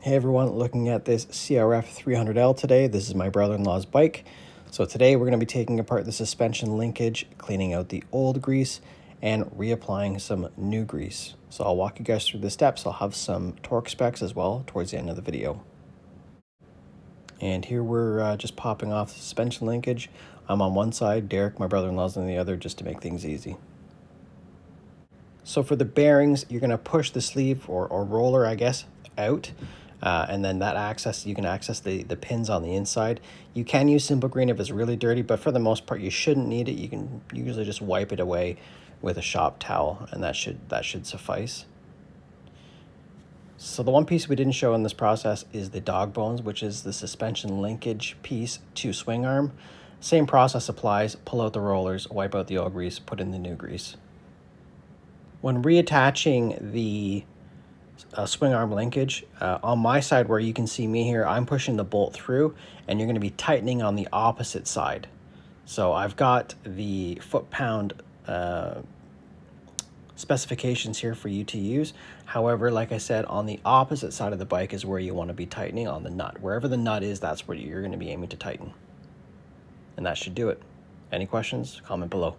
Hey everyone, looking at this CRF300L today. This is my brother-in-law's bike. So today we're going to be taking apart the suspension linkage, cleaning out the old grease, and reapplying some new grease. So I'll walk you guys through the steps. I'll have some torque specs as well towards the end of the video. And here we're just popping off the suspension linkage. I'm on one side, Derek, my brother-in-law's on the other, just to make things easy. So for the bearings, you're going to push the sleeve or roller, I guess, out. And then that you can access the pins on the inside. You can use Simple Green if it's really dirty, but for the most part, you shouldn't need it. You can usually just wipe it away with a shop towel, and that should suffice. So the one piece we didn't show in this process is the dog bones, which is the suspension linkage piece to swing arm. Same process applies. Pull out the rollers, wipe out the old grease, put in the new grease. When reattaching the swing arm linkage, on my side where you can see me here, I'm pushing the bolt through, and you're going to be tightening on the opposite side. So I've got the foot-pound specifications here for you to use. However, like I said, on the opposite side of the bike is where you want to be tightening on the nut. Wherever the nut is, that's where you're going to be aiming to tighten. And that should do it. Any questions? Comment below.